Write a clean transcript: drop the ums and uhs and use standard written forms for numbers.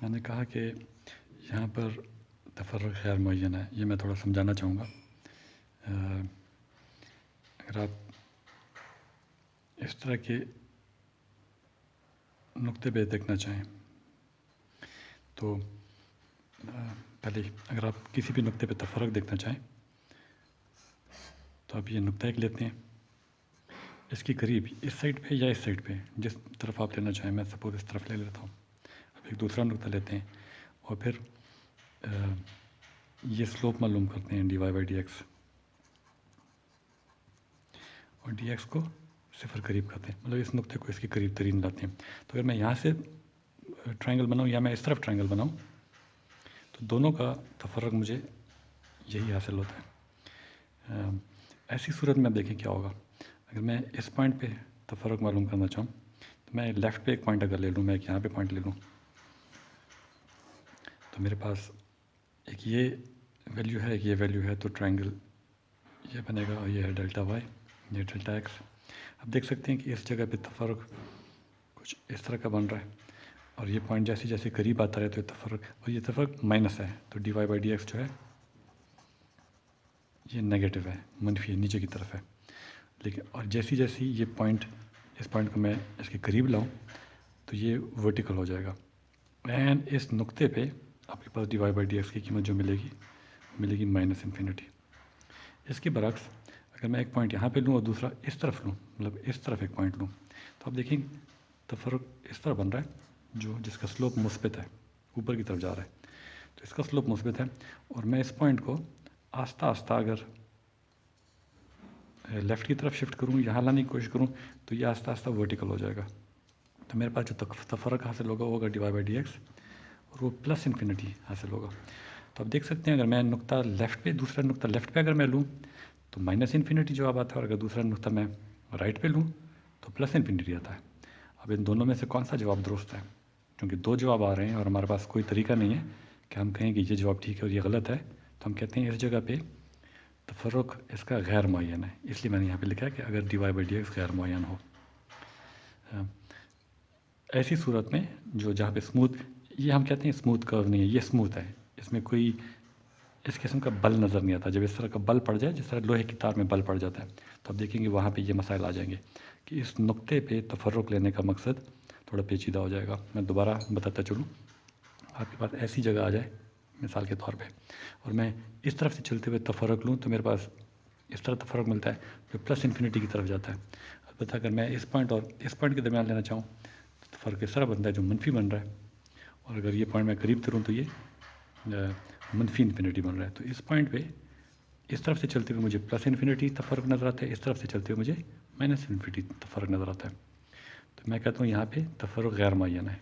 میں نے کہا کہ یہاں پر تفرق غیر معین ہے، یہ میں تھوڑا سمجھانا چاہوں گا۔ اگر آپ اس طرح کے نقطے پہ دیکھنا چاہیں تو پہلے اگر آپ کسی بھی نقطے پہ تفرق دیکھنا چاہیں تو آپ یہ نقطہ ایک لیتے ہیں، اس کے قریب اس سائڈ پہ یا اس سائڈ پہ جس طرف آپ لینا چاہیں، میں سپوز اس طرف لے لیتا ہوں۔ اب ایک دوسرا نقطہ لیتے ہیں اور پھر یہ سلوپ معلوم کرتے ہیں D Y by D X, اور ڈی ایکس کو صفر قریب کرتے ہیں، مطلب اس نقطے کو اس کے قریب ترین لاتے ہیں۔ تو اگر میں یہاں سے ٹرائنگل بناؤں یا میں اس طرف ٹرائنگل بناؤں تو دونوں کا تفرق مجھے یہی حاصل ہوتا ہے۔ ایسی صورت میں اب دیکھیں کیا ہوگا۔ اگر میں اس پوائنٹ پہ تفرق معلوم کرنا چاہوں تو میں لیفٹ پہ ایک پوائنٹ اگر لے لوں، میں ایک یہاں پہ پوائنٹ لے لوں تو میرے پاس ایک یہ ویلیو ہے، ایک یہ ویلیو ہے، تو ٹرائنگل یہ بنے گا اور یہ ہے ڈیلٹا وائی، یہ ڈیلٹا ایکس۔ اب دیکھ سکتے ہیں کہ اس جگہ پہ تفرق کچھ اس طرح کا بن رہا ہے، اور یہ پوائنٹ جیسے جیسے قریب آتا ہے تو یہ تفرق، اور یہ تفرق مائنس ہے، تو D Y by D X جو ہے یہ نیگیٹو ہے، منفی ہے، نیچے کی طرف ہے۔ لیکن اور جیسی جیسی یہ پوائنٹ، اس پوائنٹ کو میں اس کے قریب لاؤں تو یہ ورٹیکل ہو جائے گا، اینڈ اس نقطے پہ آپ کے پاس D Y by D X کی قیمت جو ملے گی مائنس انفینٹی۔ اس کے برعکس اگر میں ایک پوائنٹ یہاں پہ لوں اور دوسرا اس طرف لوں، مطلب اس طرف ایک پوائنٹ لوں، تو آپ دیکھیں تفرق اس طرح بن رہا ہے جس کا سلوپ مثبت ہے، اوپر کی طرف جا رہا ہے، تو اس کا سلوپ مثبت ہے، اور میں اس پوائنٹ کو آہستہ آہستہ اگر لیفٹ کی طرف شفٹ کروں، یہاں لانے کی کوشش کروں تو یہ آہستہ آہستہ ورٹیکل ہو جائے گا، تو میرے پاس جو تفرق حاصل ہوگا وہ ہوگا D Y by D X, اور وہ پلس انفینٹی حاصل ہوگا۔ تو آپ دیکھ سکتے ہیں اگر میں نقطہ لیفٹ پہ، دوسرا نقطہ لیفٹ پہ اگر میں لوں تو مائنس انفینٹی جواب آتا ہے، اور اگر دوسرا نقطہ میں رائٹ پہ لوں تو پلس انفینٹی آتا ہے۔ اب ان دونوں میں سے کون سا جواب درست ہے؟ کیونکہ دو جواب آ رہے ہیں اور ہمارے پاس کوئی طریقہ نہیں ہے کہ ہم کہیں کہ یہ جواب ٹھیک ہے اور یہ غلط ہے، تو ہم کہتے ہیں اس جگہ پہ تفرق اس کا غیر معین ہے، اس لیے میں نے یہاں پہ لکھا ہے کہ اگر D Y by D X غیر معین ہو۔ ایسی صورت میں جہاں پہ اسموتھ، یہ ہم کہتے ہیں اسموتھ کرو نہیں ہے، یہ اسموتھ ہے، اس میں کوئی اس قسم کا بل نظر نہیں آتا۔ جب اس طرح کا بل پڑ جائے، جس طرح لوہے کی تار میں بل پڑ جاتا ہے، تو آپ دیکھیں گے وہاں پہ یہ مسائل آ جائیں گے کہ اس نقطے پہ تفرق لینے کا مقصد تھوڑا پیچیدہ ہو جائے گا۔ میں دوبارہ بتاتا چلوں، آپ کے پاس ایسی جگہ آ جائے مثال کے طور پہ، اور میں اس طرف سے چلتے ہوئے تفرق لوں تو میرے پاس اس طرح تفرق ملتا ہے جو پلس انفینٹی کی طرف جاتا ہے۔ البتہ اگر میں اس پوائنٹ اور اس پوائنٹ کے درمیان لینا چاہوں تو فرق اس طرح بنتا ہے جو منفی بن رہا ہے، اور اگر یہ پوائنٹ میں قریب کروں تو یہ منفی انفینٹی بن رہا ہے۔ تو اس پوائنٹ پہ اس طرف سے چلتے ہوئے مجھے پلس انفینٹی تفرق نظر آتا ہے، اس طرف سے چلتے ہوئے مجھے مائنس انفینٹی تفرق نظر آتا ہے، تو میں کہتا ہوں یہاں پہ تفرق غیر معین ہے،